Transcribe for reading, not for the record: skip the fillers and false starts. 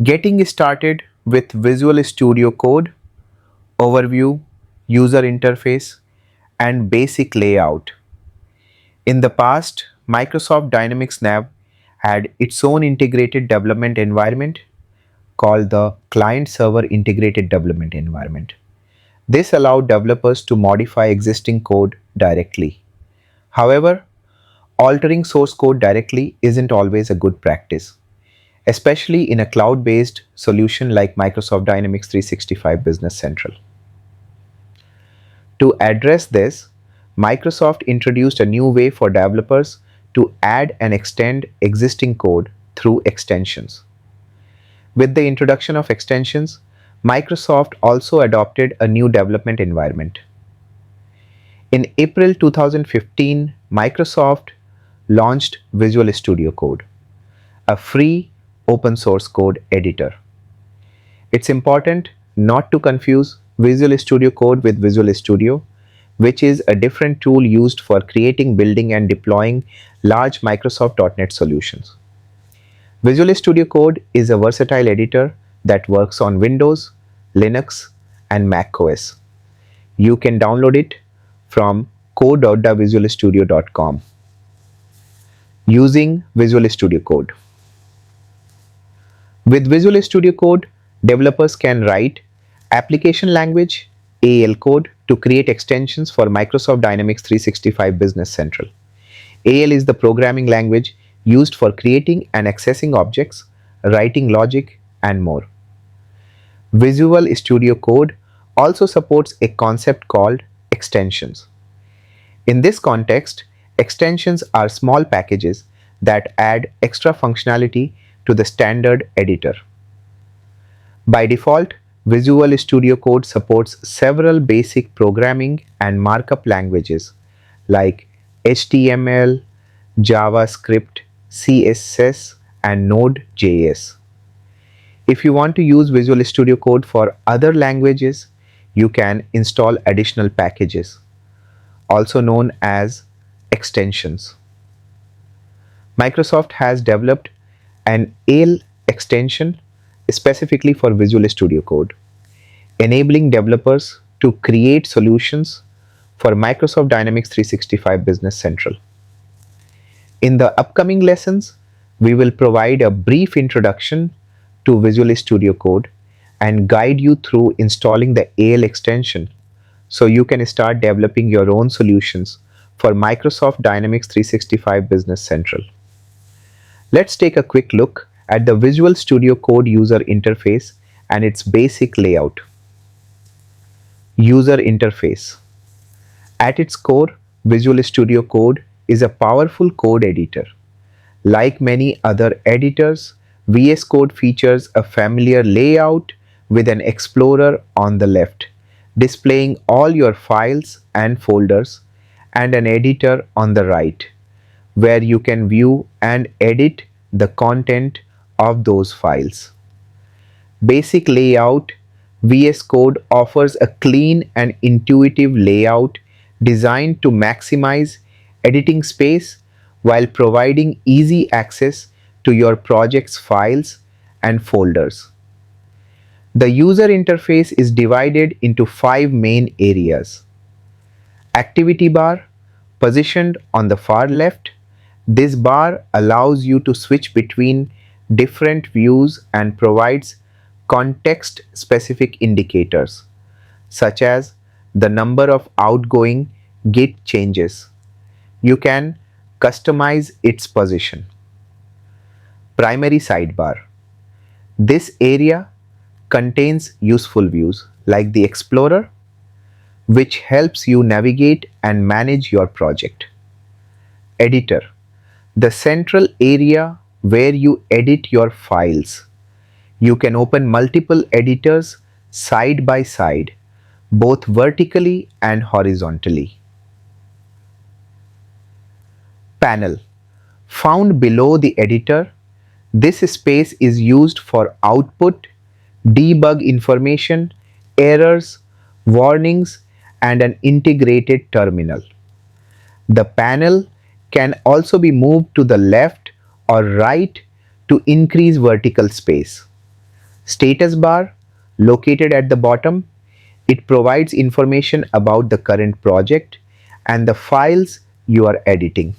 Getting started with Visual Studio Code, overview, user interface, and basic layout. In the past, Microsoft Dynamics Nav had its own integrated development environment called the Client Server Integrated Development Environment. This allowed developers to modify existing code directly. However, altering source code directly isn't always a good practice, especially in a cloud-based solution like Microsoft Dynamics 365 Business Central. To address this, Microsoft introduced a new way for developers to add and extend existing code through extensions. With the introduction of extensions, Microsoft also adopted a new development environment. In April 2015, Microsoft launched Visual Studio Code, a free open source code editor. It's important not to confuse Visual Studio Code with Visual Studio, which is a different tool used for creating, building, and deploying large Microsoft .NET solutions. Visual Studio Code is a versatile editor that works on Windows, Linux, and Mac OS. You can download it from code.visualstudio.com using Visual Studio Code. With Visual Studio Code, developers can write application language AL code to create extensions for Microsoft Dynamics 365 Business Central. AL is the programming language used for creating and accessing objects, writing logic, and more. Visual Studio Code also supports a concept called extensions. In this context, extensions are small packages that add extra functionality to the standard editor. By default, Visual Studio Code supports several basic programming and markup languages like HTML, JavaScript, CSS, and Node.js. If you want to use Visual Studio Code for other languages, you can install additional packages, also known as extensions. Microsoft has developed an AL extension specifically for Visual Studio Code, enabling developers to create solutions for Microsoft Dynamics 365 Business Central. In the upcoming lessons, we will provide a brief introduction to Visual Studio Code and guide you through installing the AL extension so you can start developing your own solutions for Microsoft Dynamics 365 Business Central. Let's take a quick look at the Visual Studio Code user interface and its basic layout. User interface. At its core, Visual Studio Code is a powerful code editor. Like many other editors, VS Code features a familiar layout with an explorer on the left, displaying all your files and folders, and an editor on the right, where you can view and edit the content of those files. Basic layout. VS Code offers a clean and intuitive layout designed to maximize editing space while providing easy access to your project's files and folders. The user interface is divided into 5 main areas. Activity bar, positioned on the far left. This bar allows you to switch between different views and provides context-specific indicators, such as the number of outgoing Git changes. You can customize its position. Primary sidebar. This area contains useful views like the Explorer, which helps you navigate and manage your project. Editor. The central area where you edit your files. You can open multiple editors side by side, both vertically and horizontally. Panel. Found below the editor, this space is used for output, debug information, errors, warnings, and an integrated terminal. The panel can also be moved to the left or right to increase vertical space. Status bar, located at the bottom, it provides information about the current project and the files you are editing.